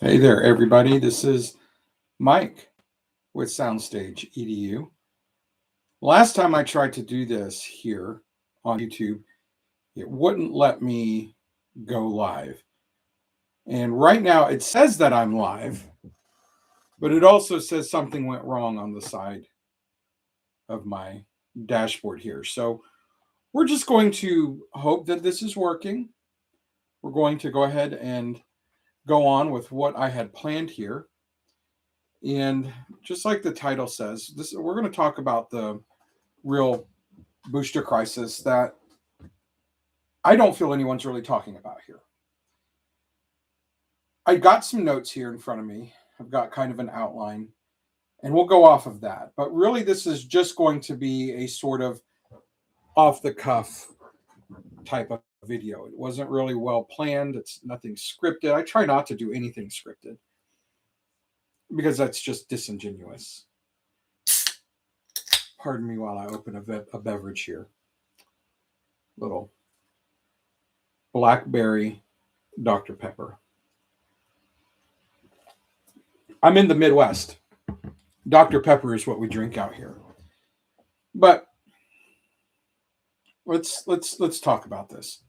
Hey there, everybody. This is Mike with Soundstage EDU. Last time I tried to do this here on YouTube, it wouldn't let me go live. And right now it says that I'm live, but it also says something went wrong on the side of my dashboard here. So we're just going to hope that this is working. We're going to go ahead and go on with what I had planned here. And just like the title says, we're going to talk about the real booster crisis that I don't feel anyone's really talking about here. I got some notes here in front of me. I've got kind of an outline, and we'll go off of that. But really, this is just going to be a sort of off the cuff type of video. It wasn't really well planned, it's nothing scripted. I try not to do anything scripted because that's just disingenuous. Pardon me while I open a beverage here. Little blackberry Dr. Pepper. I'm in the Midwest. Dr. Pepper is what we drink out here. But let's talk about this.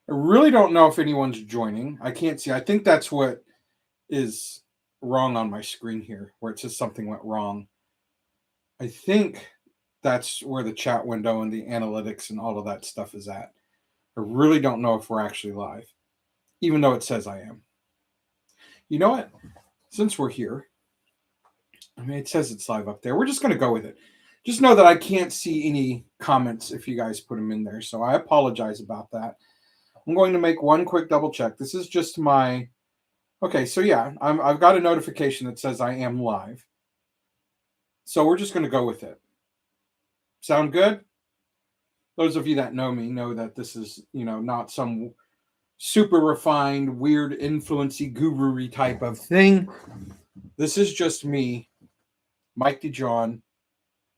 I really don't know if anyone's joining. I can't see. I think that's what is wrong on my screen here, where it says something went wrong. I think that's where the chat window and the analytics and all of that stuff is at. I really don't know if we're actually live, even though it says I am. You know what? Since we're here, I mean, it says it's live up there. We're just going to go with it. Just know that I can't see any comments if you guys put them in there. So I apologize about that. I'm going to make one quick double check. This is just my. Okay, so yeah, I've got a notification that says I am live. So we're just going to go with it. Sound good? Those of you that know me know that this is, not some super refined, weird, influency, guru-y type of thing. This is just me, Mike DeJohn,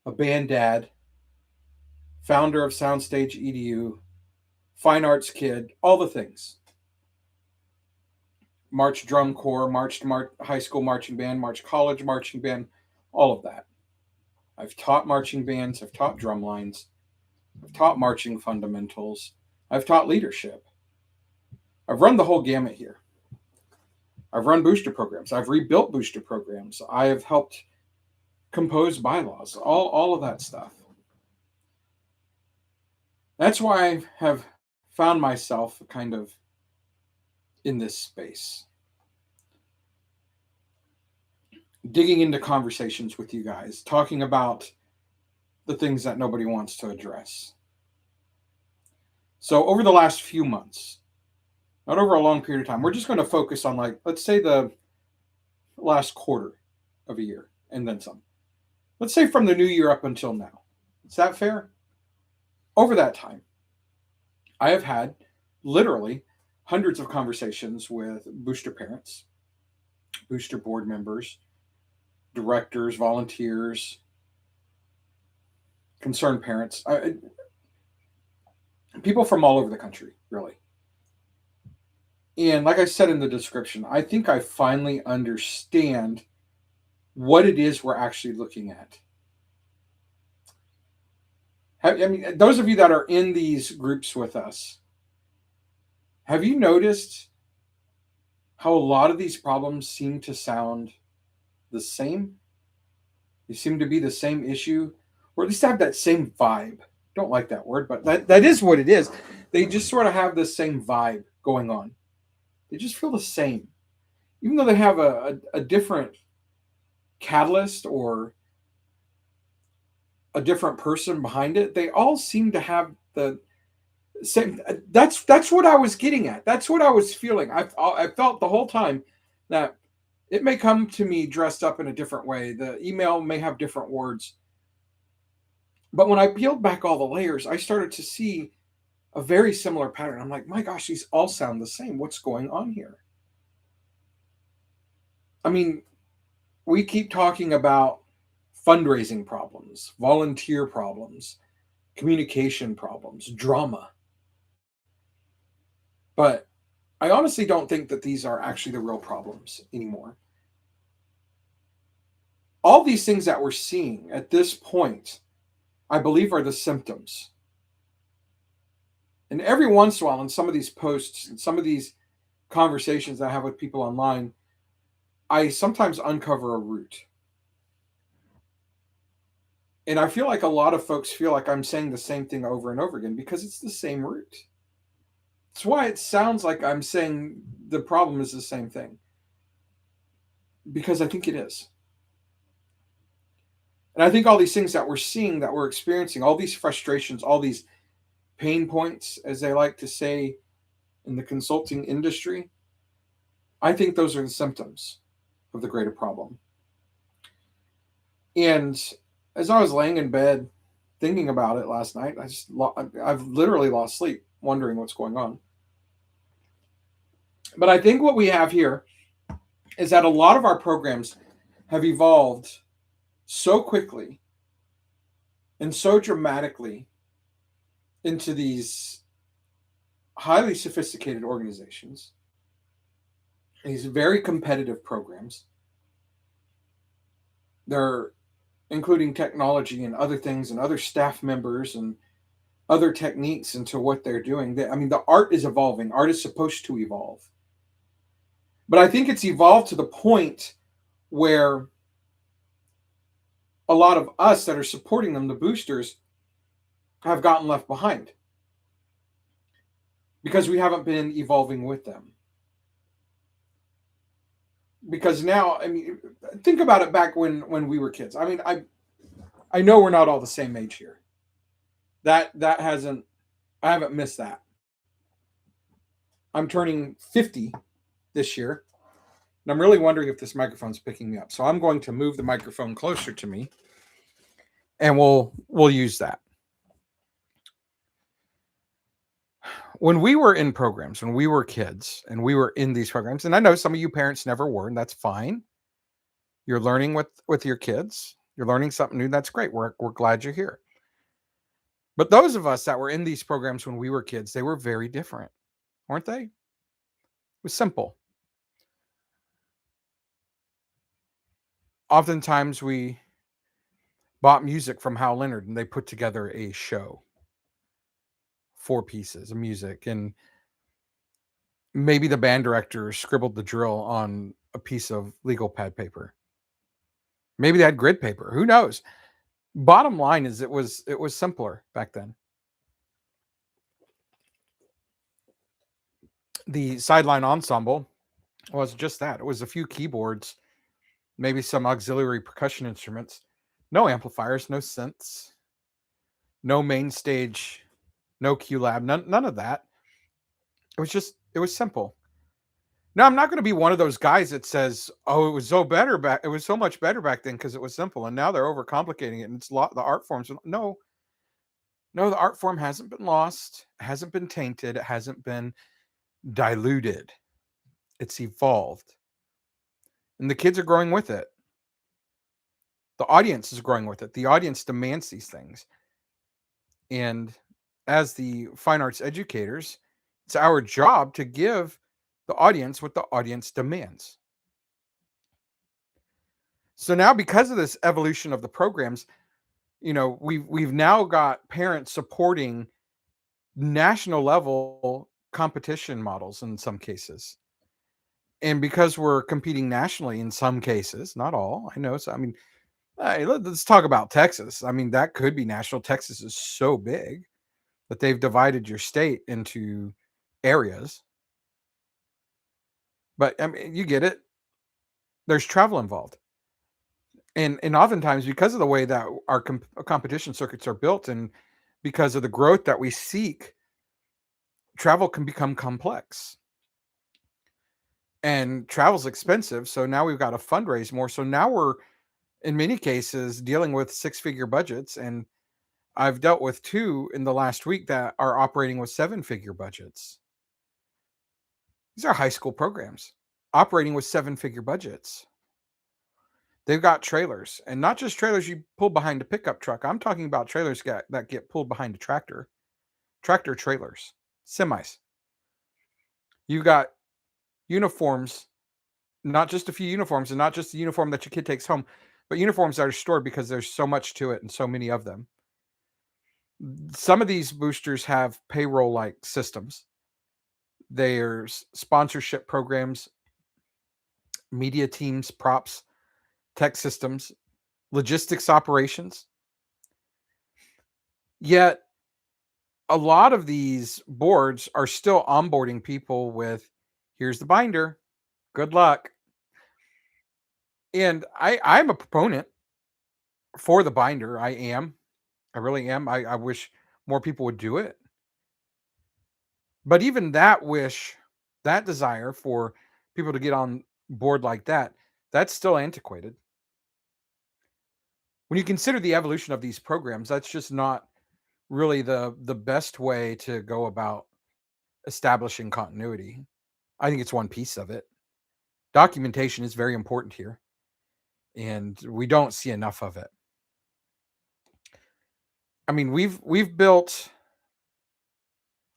a band dad, founder of Soundstage EDU, fine arts kid, all the things. March drum corps, marched high school marching band, marched college marching band, all of that. I've taught marching bands, I've taught drum lines, I've taught marching fundamentals, I've taught leadership. I've run the whole gamut here. I've run booster programs, I've rebuilt booster programs, I have helped compose bylaws, all of that stuff. That's why I have found myself kind of in this space, digging into conversations with you guys, talking about the things that nobody wants to address. So over the last few months, not over a long period of time, we're just going to focus on, like, let's say the last quarter of a year and then some. Let's say from the new year up until now. Is that fair? Over that time, I have had literally hundreds of conversations with booster parents, booster board members, directors, volunteers, concerned parents, people from all over the country, really. And like I said in the description, I think I finally understand what it is we're actually looking at. I mean, those of you that are in these groups with us, have you noticed how a lot of these problems seem to sound the same? They seem to be the same issue, or at least have that same vibe. Don't like that word, but that is what it is. They just sort of have the same vibe going on. They just feel the same. Even though they have a different catalyst or a different person behind it, they all seem to have the same. That's what I was getting at. That's what I was feeling. I felt the whole time that it may come to me dressed up in a different way. The email may have different words. But when I peeled back all the layers, I started to see a very similar pattern. I'm like, my gosh, these all sound the same. What's going on here? I mean, we keep talking about fundraising problems, volunteer problems, communication problems, drama. But I honestly don't think that these are actually the real problems anymore. All these things that we're seeing at this point, I believe, are the symptoms. And every once in a while, in some of these posts and some of these conversations I have with people online, I sometimes uncover a root. And I feel like a lot of folks feel like I'm saying the same thing over and over again because it's the same root. That's why it sounds like I'm saying the problem is the same thing, because I think it is. And I think all these things that we're seeing, that we're experiencing, all these frustrations, all these pain points, as they like to say in the consulting industry, I think those are the symptoms of the greater problem. And as I was laying in bed thinking about it last night, I've literally lost sleep wondering what's going on. But I think what we have here is that a lot of our programs have evolved so quickly and so dramatically into these highly sophisticated organizations, these very competitive programs. They're including technology and other things and other staff members and other techniques into what they're doing. I mean, the art is evolving. Art is supposed to evolve. But I think it's evolved to the point where a lot of us that are supporting them, the boosters, have gotten left behind because we haven't been evolving with them. Because now, I mean, think about it back when we were kids. I mean, I know we're not all the same age here. That hasn't I haven't missed that. I'm turning 50 this year, and I'm really wondering if this microphone's picking me up. So I'm going to move the microphone closer to me, and we'll use that. When we were in programs, when we were kids, and we were in these programs, and I know some of you parents never were, and that's fine. You're learning with your kids. You're learning something new. That's great. We're glad you're here. But those of us that were in these programs when we were kids, they were very different, weren't they? It was simple. Oftentimes we bought music from Hal Leonard and they put together a show, 4 pieces of music, and maybe the band director scribbled the drill on a piece of legal pad paper. Maybe they had grid paper. Who knows? Bottom line is it was simpler back then. The sideline ensemble was just that. It was a few keyboards, maybe some auxiliary percussion instruments, no amplifiers, no synths, no main stage, no QLab, none of that. It was simple. Now, I'm not going to be one of those guys that says, "Oh, it was so better back. It was so much better back then because it was simple." And now they're overcomplicating it, and it's the art forms. No, no, the art form hasn't been lost, hasn't been tainted, it hasn't been diluted. It's evolved, and the kids are growing with it. The audience is growing with it. The audience demands these things, and as the fine arts educators, it's our job to give the audience what the audience demands. So now, because of this evolution of the programs, we've now got parents supporting national level competition models in some cases. And because we're competing nationally in some cases, not all, I know. So, I mean, hey, let's talk about Texas. I mean, that could be national. Texas is so big that they've divided your state into areas. But I mean, you get it. There's travel involved. And oftentimes, because of the way that our competition circuits are built and because of the growth that we seek, travel can become complex. And travel's expensive. So now we've got to fundraise more. So now we're, in many cases, dealing with 6-figure budgets. And I've dealt with 2 in the last week that are operating with 7-figure budgets. These are high school programs operating with 7-figure budgets. They've got trailers, and not just trailers you pull behind a pickup truck. I'm talking about trailers that get pulled behind a tractor trailers, semis. You've got uniforms, not just a few uniforms and not just the uniform that your kid takes home, but uniforms that are stored because there's so much to it and so many of them. Some of these boosters have payroll like systems. There's sponsorship programs, media teams, props, tech systems, logistics operations. Yet a lot of these boards are still onboarding people with here's the binder, good luck. And I'm a proponent for the binder. I am. I really am. I wish more people would do it. But even that wish, that desire for people to get on board like that, that's still antiquated. When you consider the evolution of these programs, that's just not really the best way to go about establishing continuity. I think it's one piece of it. Documentation is very important here, and we don't see enough of it. I mean, we've built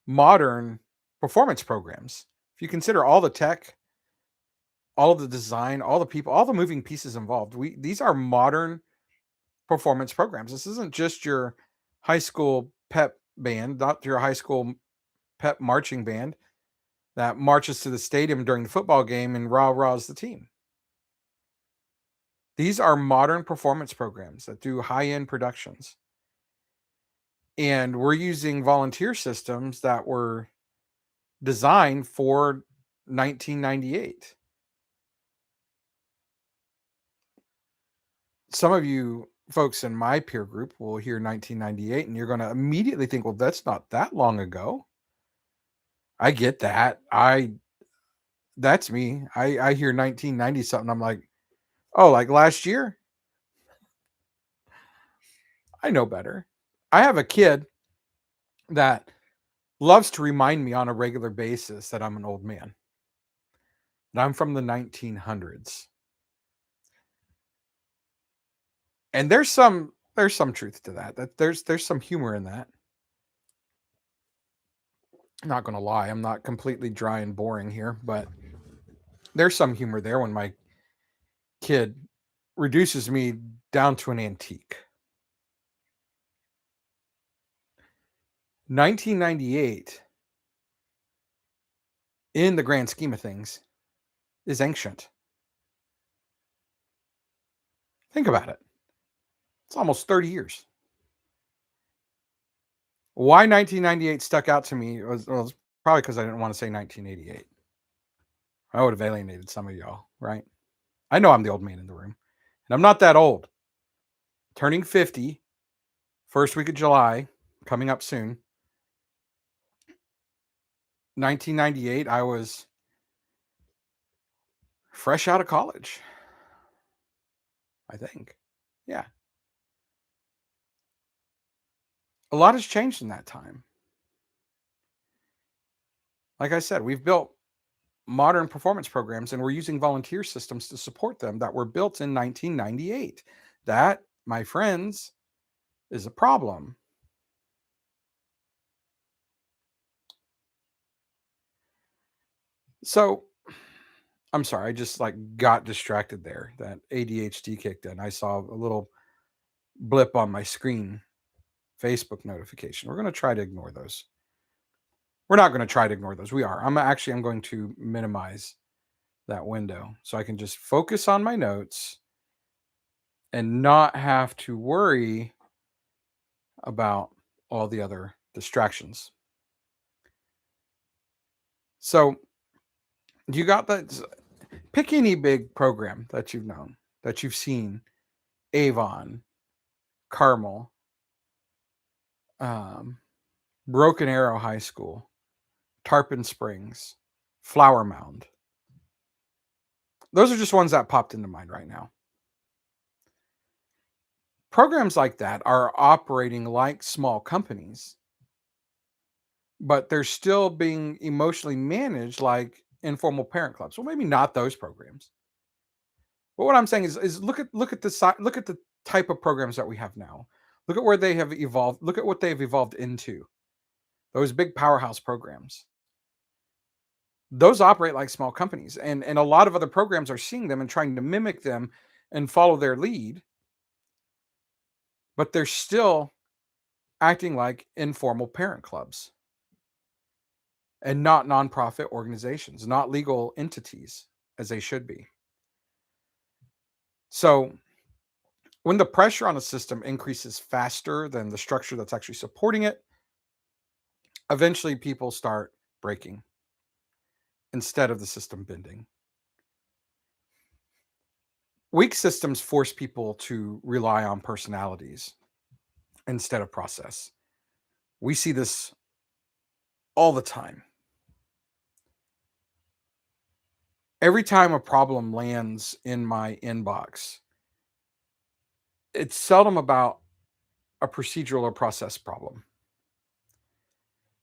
modern performance programs. If you consider all the tech, all of the design, all the people, all the moving pieces involved, we these are modern performance programs. This isn't just your high school pep band, not your high school pep marching band that marches to the stadium during the football game and rah rahs the team. These are modern performance programs that do high end productions. And we're using volunteer systems that were designed for 1998. Some of you folks in my peer group will hear 1998 and you're going to immediately think, well, that's not that long ago. I get that. That's me. I hear 1990 something. I'm like, oh, like last year? I know better. I have a kid that loves to remind me on a regular basis that I'm an old man. And I'm from the 1900s. And there's some truth to that. That there's some humor in that. I'm not going to lie. I'm not completely dry and boring here, but there's some humor there when my kid reduces me down to an antique. 1998 in the grand scheme of things is ancient. Think about it. It's almost 30 years. Why 1998 stuck out to me was probably because I didn't want to say 1988. I would have alienated some of y'all, right? I know I'm the old man in the room, and I'm not that old. Turning 50, first week of July, coming up soon. 1998, I was fresh out of college, I think. Yeah. A lot has changed in that time. Like I said, we've built modern performance programs and we're using volunteer systems to support them that were built in 1998. That, my friends, is a problem. So, I'm sorry, I just like got distracted there. That ADHD kicked in. I saw a little blip on my screen, Facebook notification. We're going to try to ignore those. We're not going to try to ignore those. We are. I'm going to minimize that window so I can just focus on my notes and not have to worry about all the other distractions. So, you got that? Pick any big program that you've known, that you've seen. Avon, Carmel, um, Broken Arrow High School, Tarpon Springs, Flower Mound. Those are just ones that popped into mind right now. Programs like that are operating like small companies, but they're still being emotionally managed like informal parent clubs. Well, maybe not those programs. But what I'm saying is look at the type of programs that we have now. Look at where they have evolved. Look at what they've evolved into. Those big powerhouse programs. Those operate like small companies, and a lot of other programs are seeing them and trying to mimic them and follow their lead, but they're still acting like informal parent clubs and not nonprofit organizations, not legal entities as they should be. So, when the pressure on a system increases faster than the structure that's actually supporting it, eventually people start breaking instead of the system bending. Weak systems force people to rely on personalities instead of process. We see this all the time. Every time a problem lands in my inbox, it's seldom about a procedural or process problem.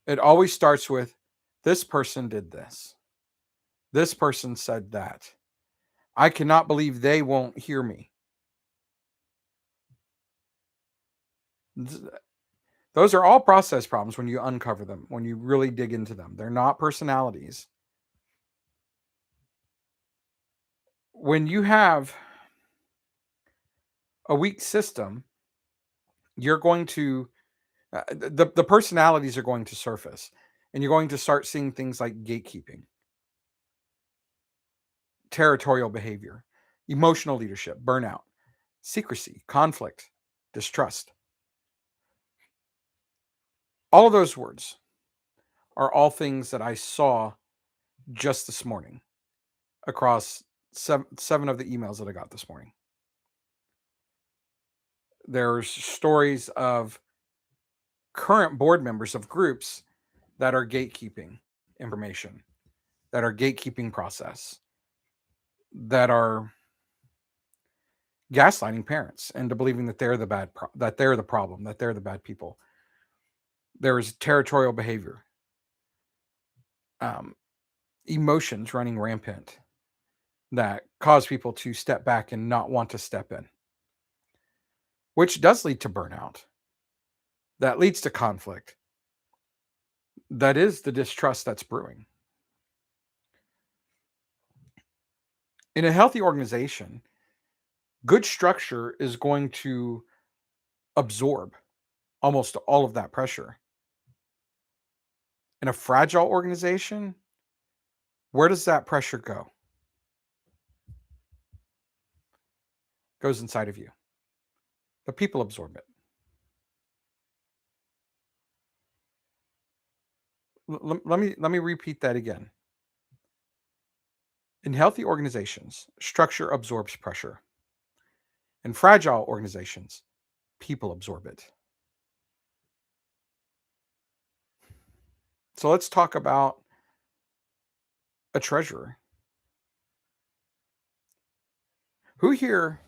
It always starts with this person did this. This person said that. I cannot believe they won't hear me. Those are all process problems when you uncover them, when you really dig into them. They're not personalities. When you have a weak system, you're going to the personalities are going to surface, and you're going to start seeing things like gatekeeping, territorial behavior, emotional leadership, burnout, secrecy, conflict, distrust. All of those words are all things that I saw just this morning across seven of the emails that I got this morning. There's stories of current board members of groups that are gatekeeping information, that are gatekeeping process, that are gaslighting parents into believing that they're the that they're the problem, that they're the bad people. There is territorial behavior, um, emotions running rampant that cause people to step back and not want to step in, which does lead to burnout. That leads to conflict. That is the distrust that's brewing. In a healthy organization, good structure is going to absorb almost all of that pressure. In a fragile organization, where does that pressure go? It goes inside of you. The people absorb it. Let me repeat that again. In healthy organizations, structure absorbs pressure. In fragile organizations, people absorb it. So let's talk about a treasurer. Who here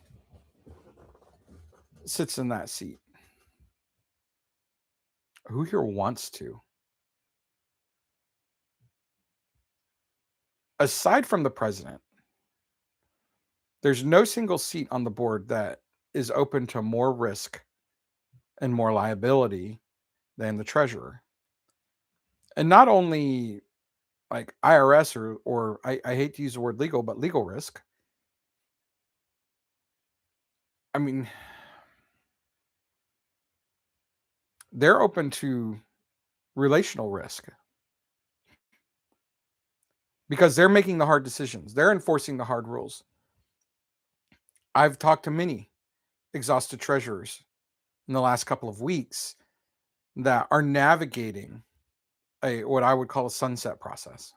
sits in that seat? Who here wants to? Aside from the president, there's no single seat on the board that is open to more risk and more liability than the treasurer. And not only like IRS or I hate to use the word legal, but legal risk. I mean, they're open to relational risk because they're making the hard decisions. They're enforcing the hard rules. I've talked to many exhausted treasurers in the last couple of weeks that are navigating a what I would call a sunset process.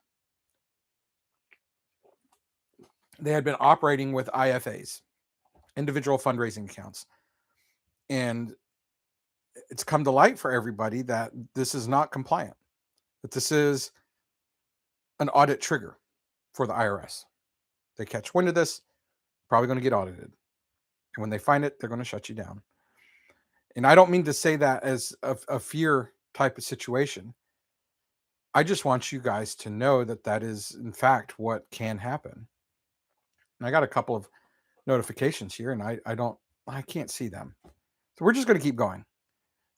They had been operating with IFAs, individual fundraising accounts, and it's come to light for everybody that this is not compliant, that this is an audit trigger for the IRS. They catch wind of this, probably going to get audited. And when they find it, they're going to shut you down. And I don't mean to say that as a fear type of situation. I just want you guys to know that that is, in fact, what can happen. And I got a couple of notifications here, and I can't see them. So we're just going to keep going.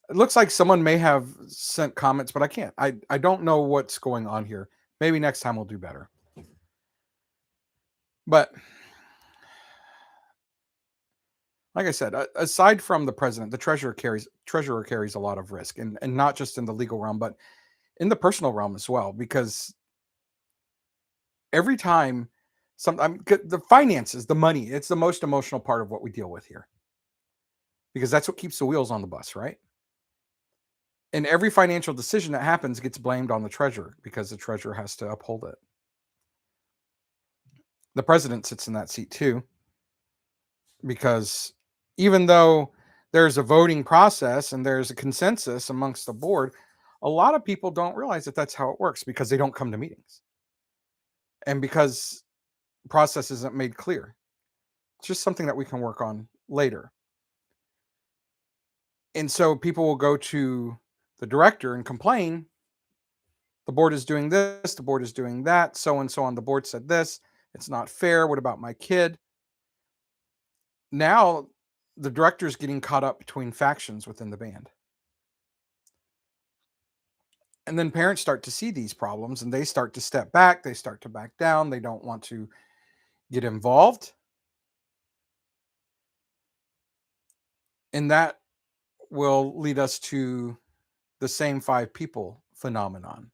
It looks like someone may have sent comments, but I can't. I don't know what's going on here. Maybe next time we'll do better. But like I said, aside from the president, the treasurer carries a lot of risk, and not just in the legal realm, but in the personal realm as well. Because every time the finances, the money, it's the most emotional part of what we deal with here, because that's what keeps the wheels on the bus, right? And every financial decision that happens gets blamed on the treasurer because the treasurer has to uphold it. The president sits in that seat too, because even though there's a voting process and there's a consensus amongst the board, a lot of people don't realize that that's how it works because they don't come to meetings and because process isn't made clear. It's just something that we can work on later. And so people will go to the director and complain, the board is doing this, the board is doing that, so and so on. The board said this, it's not fair. What about my kid? Now the director's getting caught up between factions within the band. And then parents start to see these problems and they start to step back, they start to back down, they don't want to get involved. And that will lead us to the same five people phenomenon,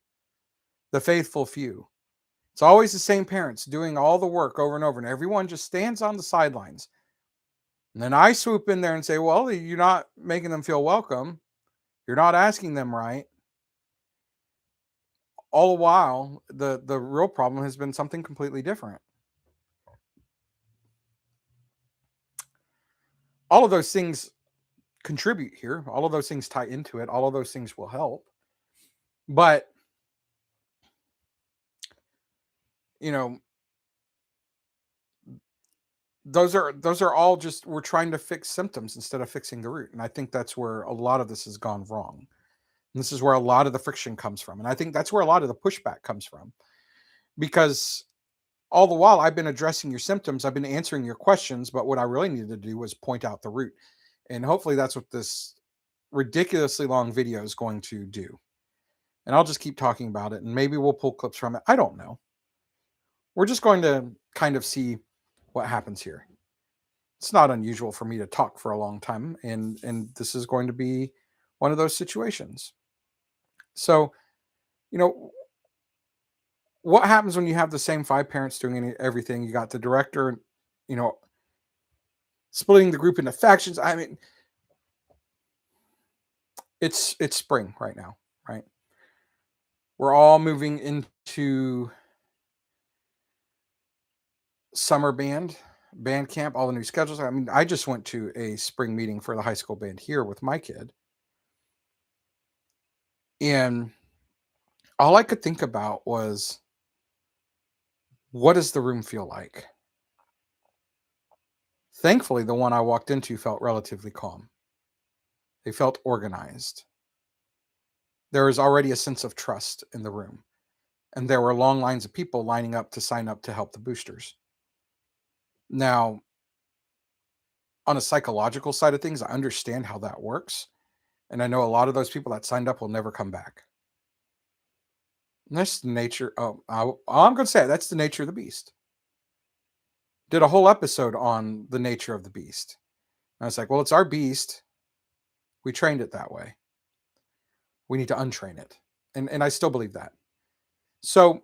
the faithful few. It's always the same parents doing all the work over and over, and everyone just stands on the sidelines. And then I swoop in there and say, well, you're not making them feel welcome. You're not asking them right. All the while, the real problem has been something completely different. All of those things contribute here. All of those things tie into it. All of those things will help. But, you know, those are all just, we're trying to fix symptoms instead of fixing the root. And I think that's where a lot of this has gone wrong. And this is where a lot of the friction comes from. And I think that's where a lot of the pushback comes from. Because all the while I've been addressing your symptoms, I've been answering your questions, but what I really needed to do was point out the root. And hopefully that's what this ridiculously long video is going to do. And I'll just keep talking about it and maybe we'll pull clips from it. I don't know. We're just going to kind of see what happens here. It's not unusual for me to talk for a long time, and this is going to be one of those situations. So, you know, what happens when you have the same five parents doing everything? You got the director, you know, splitting the group into factions. I mean, it's spring right now, right? We're all moving into summer band camp, all the new schedules. I mean, I just went to a spring meeting for the high school band here with my kid. And all I could think about was, what does the room feel like? Thankfully, the one I walked into felt relatively calm. They felt organized. There was already a sense of trust in the room. And there were long lines of people lining up to sign up to help the boosters. Now, on a psychological side of things, I understand how that works. And I know a lot of those people that signed up will never come back. And that's the nature. All I'm going to say, that's the nature of the beast. Did a whole episode on the nature of the beast. And I was like, well, it's our beast. We trained it that way. We need to untrain it. And I still believe that. So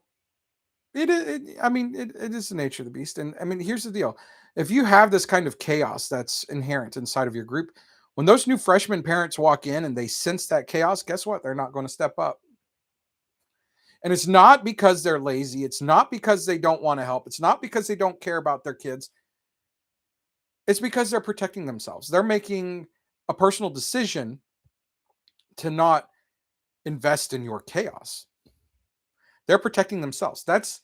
it is the nature of the beast. And I mean, here's the deal. If you have this kind of chaos that's inherent inside of your group, when those new freshman parents walk in and they sense that chaos, guess what? They're not going to step up. And it's not because they're lazy. It's not because they don't want to help. It's not because they don't care about their kids. It's because they're protecting themselves. They're making a personal decision to not invest in your chaos. They're protecting themselves. That's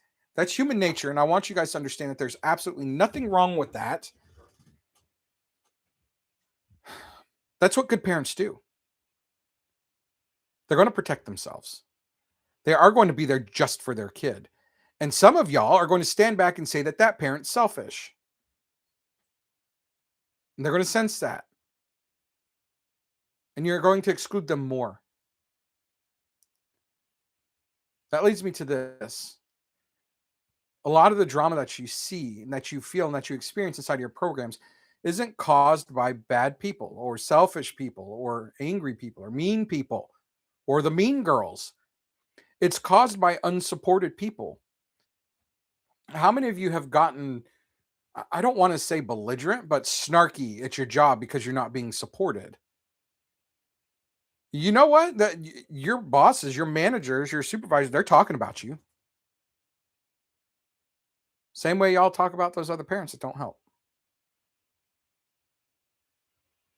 human nature. And I want you guys to understand that there's absolutely nothing wrong with that. That's what good parents do. They're going to protect themselves. They are going to be there just for their kid. And some of y'all are going to stand back and say that parent's selfish. And they're going to sense that. And you're going to exclude them more. That leads me to this. A lot of the drama that you see and that you feel and that you experience inside your programs isn't caused by bad people or selfish people or angry people or mean people or the mean girls. It's caused by unsupported people. How many of you have gotten, I don't want to say belligerent, but snarky at your job because you're not being supported? You know what? That your bosses, your managers, your supervisors, they're talking about you. Same way y'all talk about those other parents that don't help.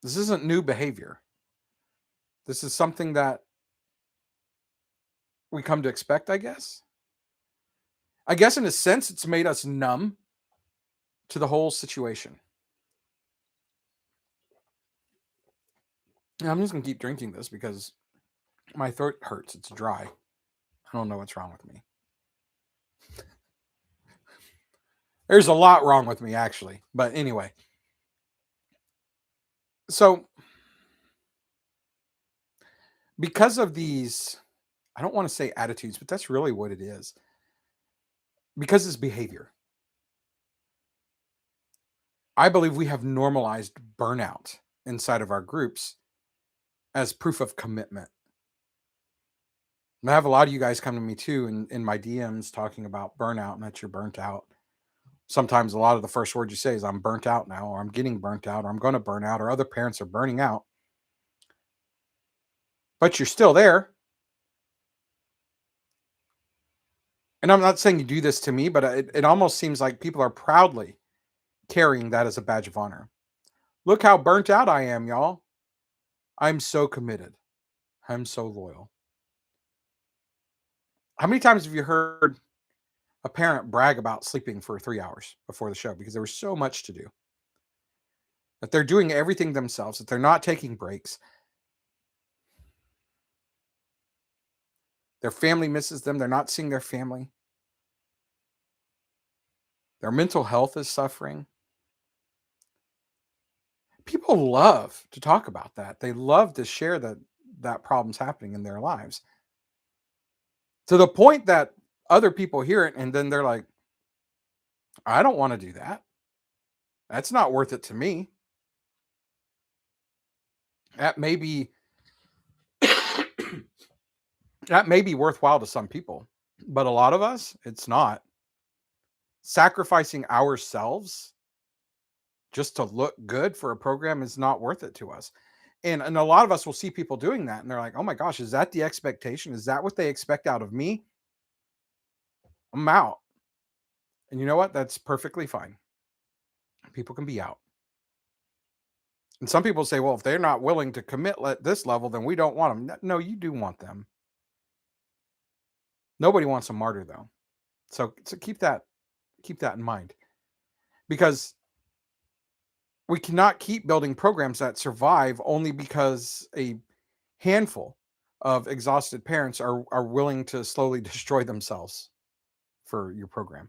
This isn't new behavior. This is something that we come to expect, I guess. I guess in a sense, it's made us numb to the whole situation. And I'm just going to keep drinking this because my throat hurts. It's dry. I don't know what's wrong with me. There's a lot wrong with me, actually. But anyway. So, because of these, I don't want to say attitudes, but that's really what it is. Because it's behavior. I believe we have normalized burnout inside of our groups as proof of commitment. And I have a lot of you guys come to me too in my DMs talking about burnout and that you're burnt out. Sometimes a lot of the first word you say is I'm burnt out now, or I'm getting burnt out, or I'm going to burn out, or other parents are burning out. But you're still there. And I'm not saying you do this to me, but it almost seems like people are proudly carrying that as a badge of honor. Look how burnt out I am, y'all. I'm so committed. I'm so loyal. How many times have you heard a parent brag about sleeping for 3 hours before the show because there was so much to do? That they're doing everything themselves, that they're not taking breaks. Their family misses them. They're not seeing their family. Their mental health is suffering. People love to talk about that. They love to share that problem's happening in their lives. To the point that other people hear it and then they're like, I don't want to do that. That's not worth it to me. That may be that may be worthwhile to some people, but a lot of us, it's not. Sacrificing ourselves just to look good for a program is not worth it to us. And a lot of us will see people doing that and they're like, oh my gosh, is that the expectation? Is that what they expect out of me? I'm out. And you know what? That's perfectly fine. People can be out. And some people say, well, if they're not willing to commit at this level, then we don't want them. No, you do want them. Nobody wants a martyr though. So keep that in mind. Because we cannot keep building programs that survive only because a handful of exhausted parents are willing to slowly destroy themselves for your program.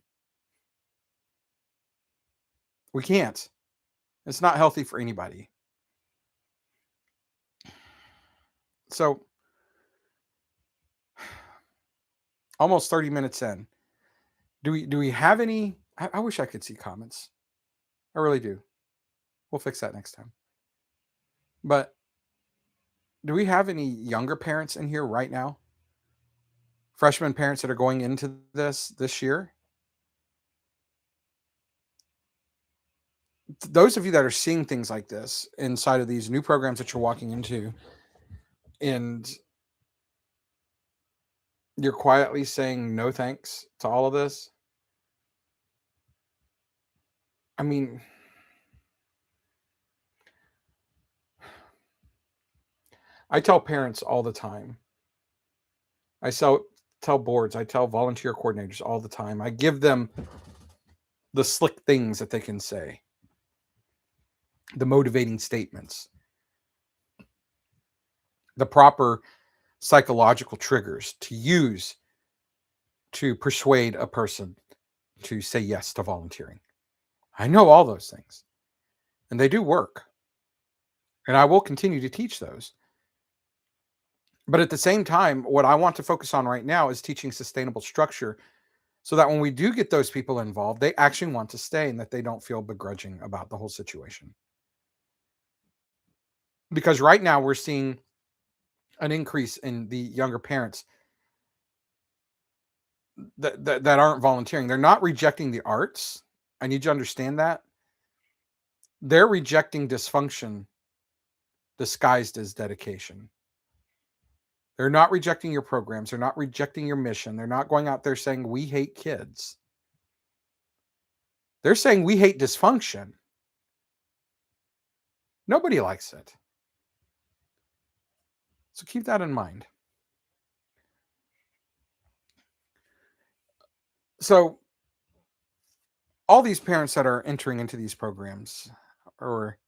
We can't. It's not healthy for anybody. So almost 30 minutes in. Do we have any? I wish I could see comments. I really do. We'll fix that next time. But do we have any younger parents in here right now? Freshman parents that are going into this year? Those of you that are seeing things like this inside of these new programs that you're walking into, and you're quietly saying no thanks to all of this. I mean, I tell parents all the time. I tell boards, I tell volunteer coordinators all the time. I give them the slick things that they can say, the motivating statements, the proper psychological triggers to use to persuade a person to say yes to volunteering. I know all those things, and they do work. And I will continue to teach those. But at the same time, what I want to focus on right now is teaching sustainable structure so that when we do get those people involved, they actually want to stay and that they don't feel begrudging about the whole situation. Because right now we're seeing an increase in the younger parents that aren't volunteering. They're not rejecting the arts. I need you to understand that. They're rejecting dysfunction disguised as dedication. They're not rejecting your programs. They're not rejecting your mission. They're not going out there saying, we hate kids. They're saying, we hate dysfunction. Nobody likes it. So keep that in mind. So all these parents that are entering into these programs, or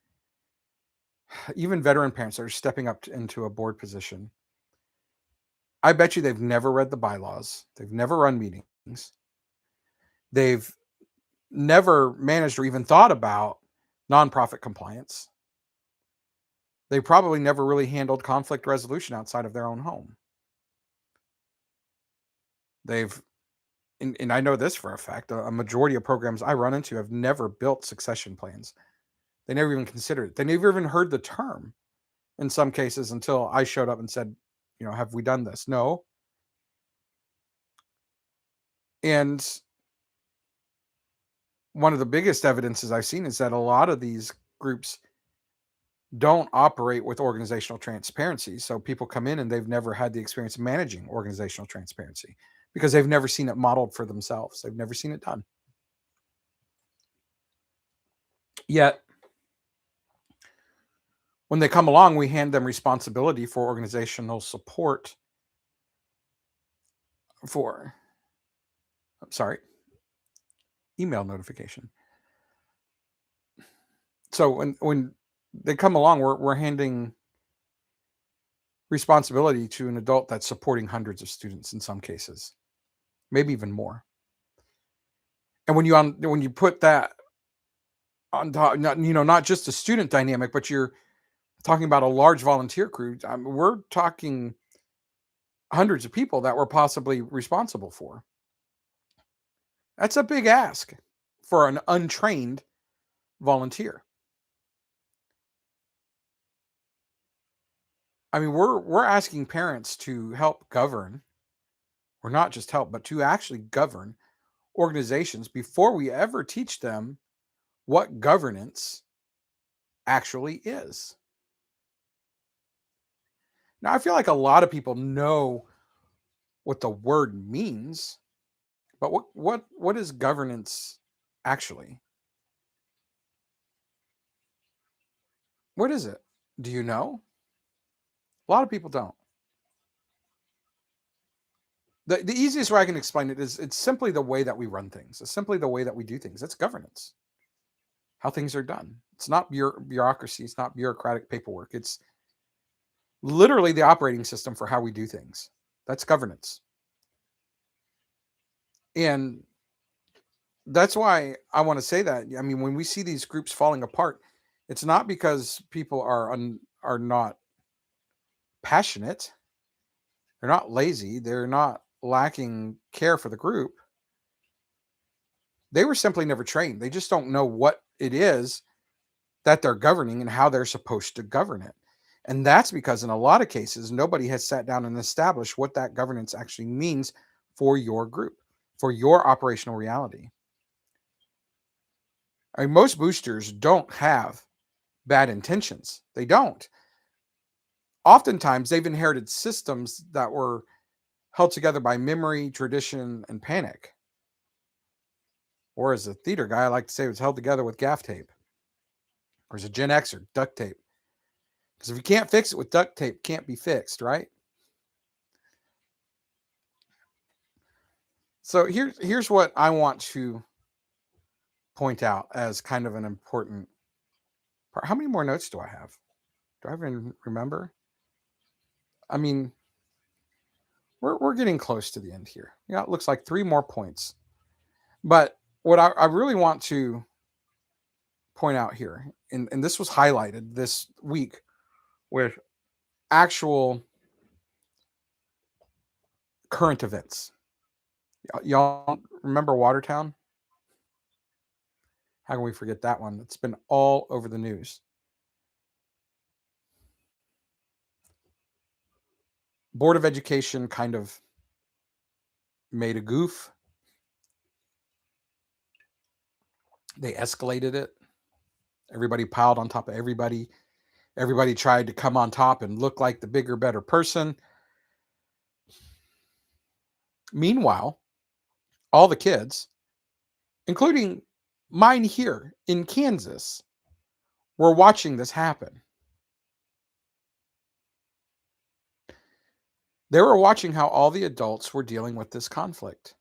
even veteran parents that are stepping up into a board position, I bet you they've never read the bylaws. They've never run meetings. They've never managed or even thought about nonprofit compliance. They probably never really handled conflict resolution outside of their own home. They've, and I know this for a fact, a majority of programs I run into have never built succession plans. They never even considered it. They never even heard the term in some cases until I showed up and said, have we done this? No. And one of the biggest evidences I've seen is that a lot of these groups don't operate with organizational transparency. So people come in and they've never had the experience of managing organizational transparency because they've never seen it modeled for themselves. They've never seen it done. Yet, when they come along, we hand them responsibility for organizational support for, email notification. So when they come along, we're handing responsibility to an adult that's supporting hundreds of students in some cases, maybe even more. And when you put that on top, not just a student dynamic, but you're talking about a large volunteer crew. We're talking hundreds of people that we're possibly responsible for. That's a big ask for an untrained volunteer. I mean, we're asking parents to help govern, or not just help, but to actually govern organizations before we ever teach them what governance actually is. Now, I feel like a lot of people know what the word means, but what is governance actually? What is it? Do you know? A lot of people don't. The easiest way I can explain it is it's simply the way that we run things. It's simply the way that we do things. That's governance. How things are done. It's not bureaucracy. It's not bureaucratic paperwork. It's literally the operating system for how we do things. That's governance. And that's why I want to say that. I mean, when we see these groups falling apart, it's not because people are not passionate. They're not lazy. They're not lacking care for the group. They were simply never trained. They just don't know what it is that they're governing and how they're supposed to govern it. And that's because in a lot of cases, nobody has sat down and established what that governance actually means for your group, for your operational reality. I mean, most boosters don't have bad intentions. They don't. Oftentimes, they've inherited systems that were held together by memory, tradition, and panic. Or as a theater guy, I like to say it was held together with gaff tape. Or as a Gen Xer, duct tape. Because if you can't fix it with duct tape, it can't be fixed, right? So here's what I want to point out as kind of an important part. How many more notes do I have? Do I even remember? I mean, we're getting close to the end here. Yeah, it looks like 3 more points. But what I really want to point out here, and this was highlighted this week with actual current events. Y'all remember Watertown? How can we forget that one? It's been all over the news. Board of Education kind of made a goof. They escalated it. Everybody piled on top of everybody. Everybody tried to come on top and look like the bigger, better person. Meanwhile, all the kids, including mine here in Kansas, were watching this happen. They were watching how all the adults were dealing with this conflict.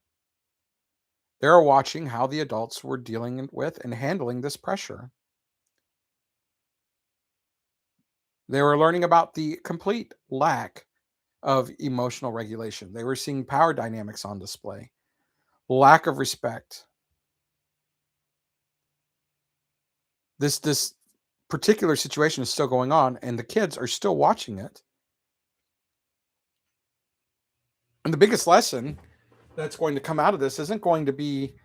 They were watching how the adults were dealing with and handling this pressure. They were learning about the complete lack of emotional regulation. They were seeing power dynamics on display, lack of respect. This particular situation is still going on, and the kids are still watching it. And the biggest lesson that's going to come out of this isn't going to be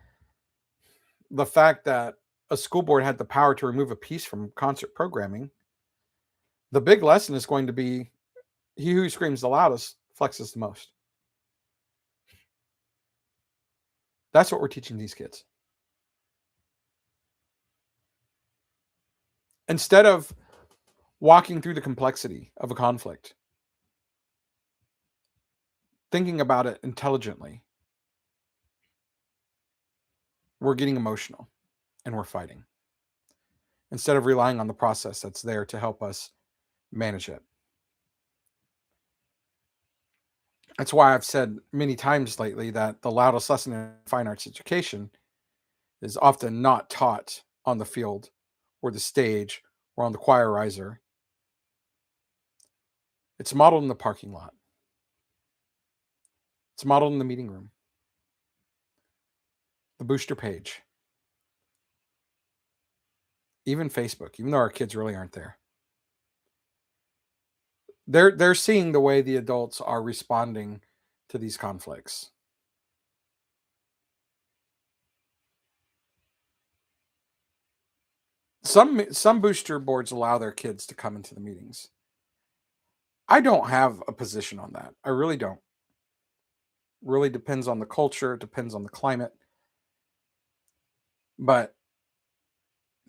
the fact that a school board had the power to remove a piece from concert programming. The big lesson is going to be he who screams the loudest flexes the most. That's what we're teaching these kids. Instead of walking through the complexity of a conflict, thinking about it intelligently, we're getting emotional and we're fighting instead of relying on the process that's there to help us manage it. That's why I've said many times lately that the loudest lesson in fine arts education is often not taught on the field or the stage or on the choir riser. It's modeled in the parking lot. It's modeled in the meeting room, the booster page, even Facebook, even though our kids really aren't there. They're seeing the way the adults are responding to these conflicts. Some booster boards allow their kids to come into the meetings. I don't have a position on that. I really don't. Really depends on the culture, depends on the climate. But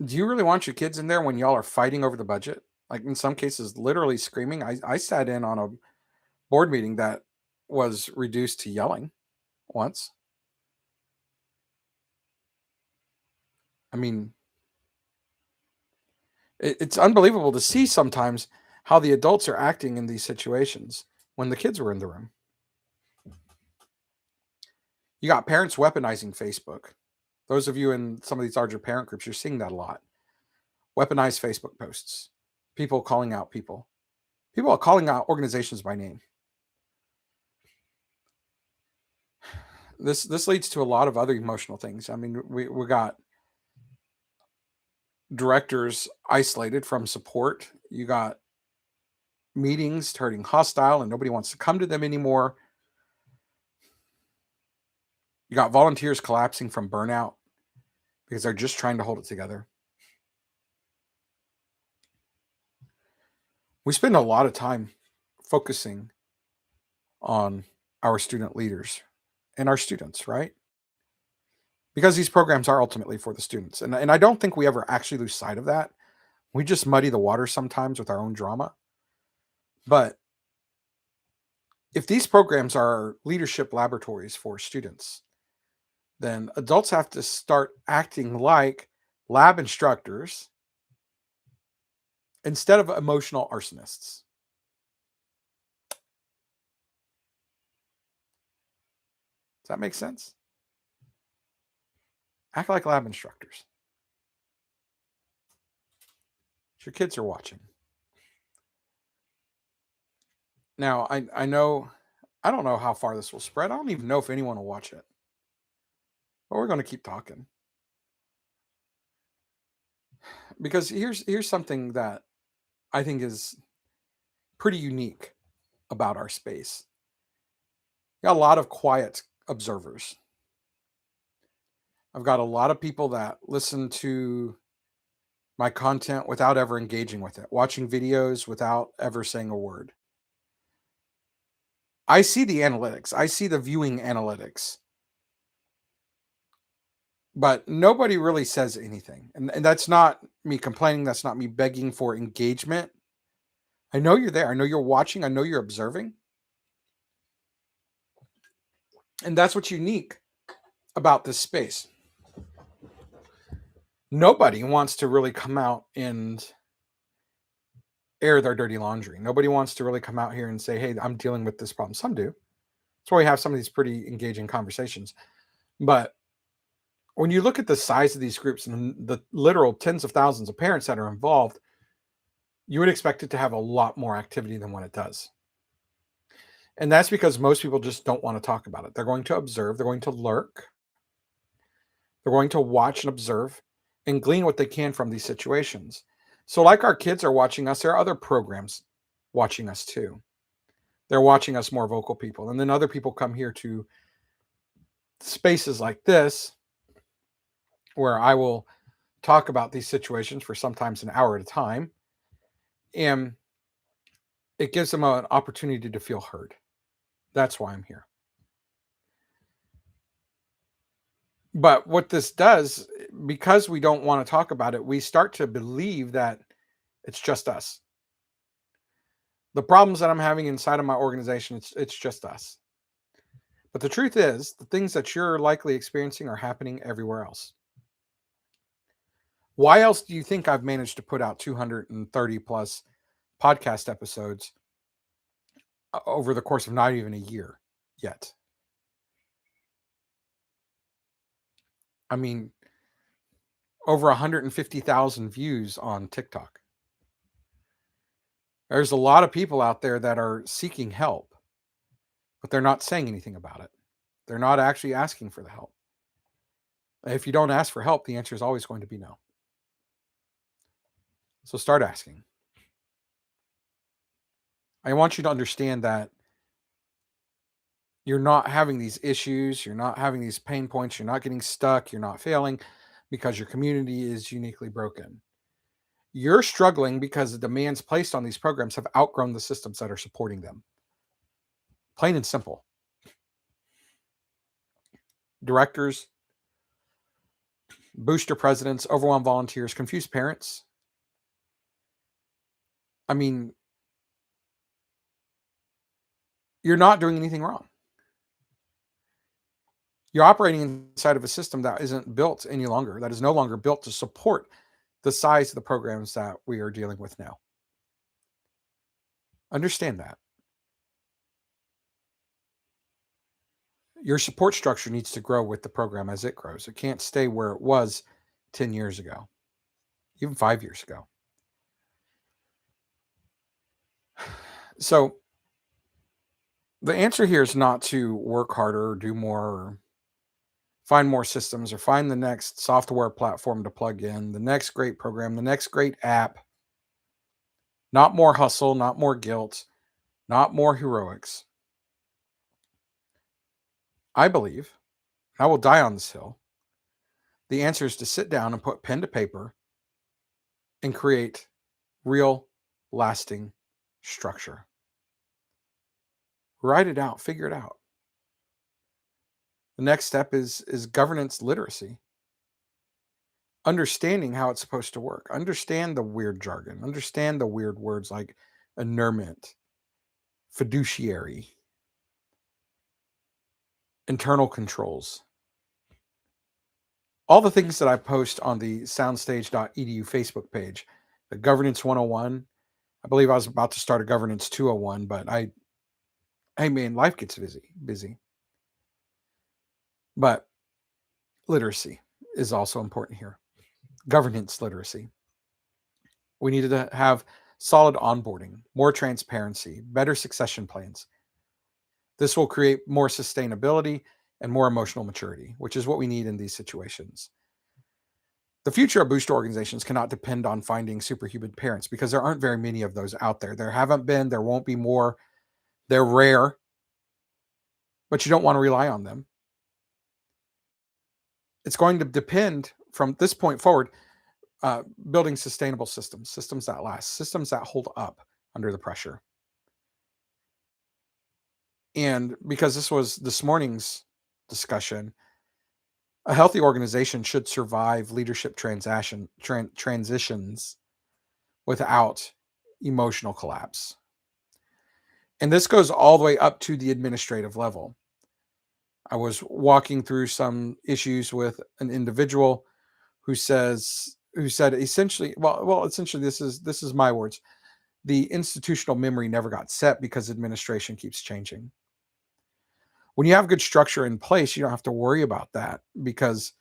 do you really want your kids in there when y'all are fighting over the budget? Like in some cases, literally screaming. I sat in on a board meeting that was reduced to yelling once. I mean, it's unbelievable to see sometimes how the adults are acting in these situations when the kids were in the room. You got parents weaponizing Facebook. Those of you in some of these larger parent groups, you're seeing that a lot. Weaponized Facebook posts, people calling out people are calling out organizations by name. This leads to a lot of other emotional things. I mean, we got directors isolated from support. You got meetings turning hostile and nobody wants to come to them anymore. You got volunteers collapsing from burnout because they're just trying to hold it together. We spend a lot of time focusing on our student leaders and our students, right? Because these programs are ultimately for the students. And I don't think we ever actually lose sight of that. We just muddy the water sometimes with our own drama. But if these programs are leadership laboratories for students, then adults have to start acting like lab instructors instead of emotional arsonists. Does that make sense? Act like lab instructors. Your kids are watching. Now, I know, I don't know how far this will spread. I don't even know if anyone will watch it. But we're going to keep talking. Because here's something that I think is pretty unique about our space. got a lot of quiet observers. I've got a lot of people that listen to my content without ever engaging with it, watching videos without ever saying a word. I see the analytics, I see the viewing analytics, but nobody really says anything. And that's not me complaining, that's not me begging for engagement. I know you're there, I know you're watching, I know you're observing. And that's what's unique about this space. Nobody wants to really come out and air their dirty laundry. Nobody wants to really come out here and say, hey, I'm dealing with this problem. Some do. That's why we have some of these pretty engaging conversations. But when you look at the size of these groups and the literal tens of thousands of parents that are involved, you would expect it to have a lot more activity than what it does. And that's because most people just don't want to talk about it. They're going to observe, they're going to lurk, they're going to watch and observe and glean what they can from these situations. So, like our kids are watching us, there are other programs watching us too. They're watching us more vocal people. And then other people come here to spaces like this, where I will talk about these situations for sometimes an hour at a time. And it gives them an opportunity to feel heard. That's why I'm here. But what this does, because we don't want to talk about it, we start to believe that it's just us. The problems that I'm having inside of my organization, it's just us. But the truth is, the things that you're likely experiencing are happening everywhere else. Why else do you think I've managed to put out 230 plus podcast episodes over the course of not even a year yet? I mean, over 150,000 views on TikTok. There's a lot of people out there that are seeking help, but they're not saying anything about it. They're not actually asking for the help. If you don't ask for help, the answer is always going to be no. So start asking. I want you to understand that you're not having these issues, you're not having these pain points, you're not getting stuck, you're not failing because your community is uniquely broken. You're struggling because the demands placed on these programs have outgrown the systems that are supporting them. Plain and simple. Directors, booster presidents, overwhelmed volunteers, confused parents. I mean, you're not doing anything wrong. You're operating inside of a system that isn't built any longer, that is no longer built to support the size of the programs that we are dealing with now. Understand that. Your support structure needs to grow with the program as it grows. It can't stay where it was 10 years ago, even 5 years ago. So the answer here is not to work harder or do more or find more systems or find the next software platform to plug in, the next great program, the next great app. Not more hustle, not more guilt, not more heroics. I believe, I will die on this hill, the answer is to sit down and put pen to paper and create real, lasting structure. Write it out, figure it out. The next step is governance literacy. Understanding how it's supposed to work. Understand the weird jargon. Understand the weird words like inurement, fiduciary, internal controls. All the things that I post on the soundstage.edu Facebook page, the Governance 101. I believe I was about to start a Governance 201, but hey man, life gets busy. But literacy is also important here. Governance literacy. We needed to have solid onboarding, more transparency, better succession plans. This will create more sustainability and more emotional maturity, which is what we need in these situations. The future of booster organizations cannot depend on finding superhuman parents because there aren't very many of those out there. There haven't been, there won't be more. They're rare. but you don't want to rely on them. It's going to depend from this point forward, building sustainable systems that last, systems that hold up under the pressure. And because this was this morning's discussion, a healthy organization should survive leadership transitions without emotional collapse. And this goes all the way up to the administrative level. I was walking through some issues with an individual who said essentially, essentially this is my words. The institutional memory never got set because administration keeps changing. When you have good structure in place, you don't have to worry about that because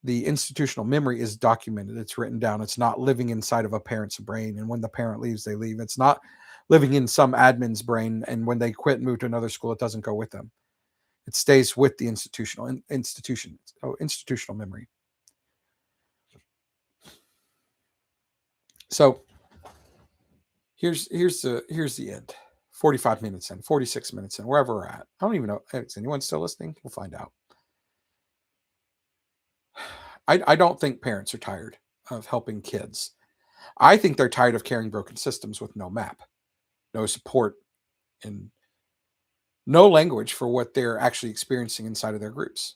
the institutional memory is documented. It's written down. It's not living inside of a parent's brain. And when the parent leaves, they leave. It's not living in some admin's brain. And when they quit and move to another school, it doesn't go with them. It stays with the institutional memory. So here's the end. 45 minutes in, 46 minutes in, wherever we're at. I don't even know. Is anyone still listening? We'll find out. I don't think parents are tired of helping kids. I think they're tired of carrying broken systems with no map, no support, and no language for what they're actually experiencing inside of their groups.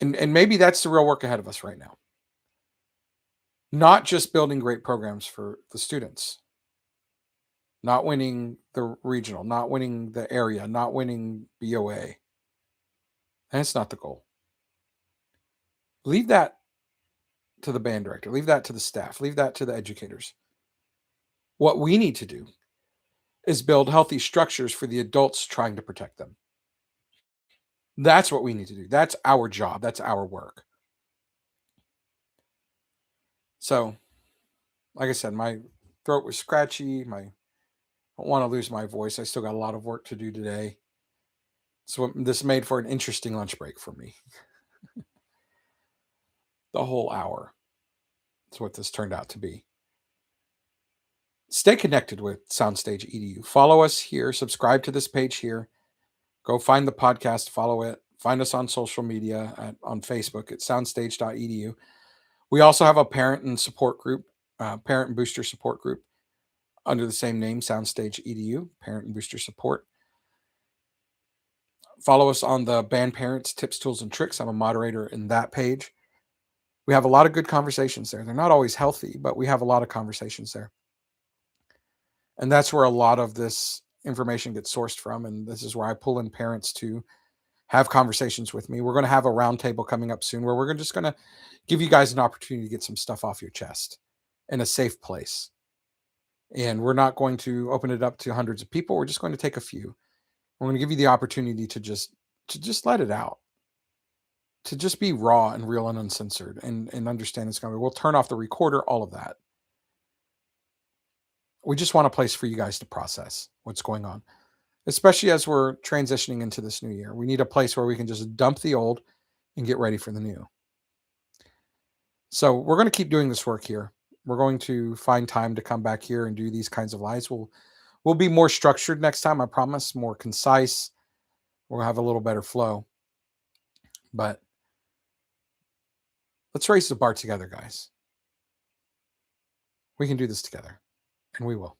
And maybe that's the real work ahead of us right now. Not just building great programs for the students, not winning the regional, not winning the area, not winning BOA. That's not the goal. Leave that to the band director, leave that to the staff, leave that to the educators. What we need to do is build healthy structures for the adults trying to protect them. That's what we need to do. That's our job. That's our work. So, like I said, my throat was scratchy. I don't want to lose my voice. I still got a lot of work to do today. So this made for an interesting lunch break for me. The whole hour. That's what this turned out to be. Stay connected with Soundstage EDU. Follow us here. Subscribe to this page here. Go find the podcast. Follow it. Find us on social media on Facebook at soundstage.edu. We also have a parent and support group, parent and booster support group under the same name, Soundstage EDU, Parent and Booster Support. Follow us on the Band Parents Tips, Tools, and Tricks. I'm a moderator in that page. We have a lot of good conversations there. They're not always healthy, but we have a lot of conversations there. And that's where a lot of this information gets sourced from. And this is where I pull in parents to have conversations with me. We're going to have a roundtable coming up soon where we're just going to give you guys an opportunity to get some stuff off your chest in a safe place. And we're not going to open it up to hundreds of people. We're just going to take a few. We're going to give you the opportunity to just let it out, to just be raw and real and uncensored and understand it's going to be. We'll turn off the recorder, all of that. We just want a place for you guys to process what's going on, especially as we're transitioning into this new year. We need a place where we can just dump the old and get ready for the new. So we're going to keep doing this work here. We're going to find time to come back here and do these kinds of lives. We'll be more structured next time, I promise, more concise. We'll have a little better flow. But let's raise the bar together, guys. We can do this together, and we will.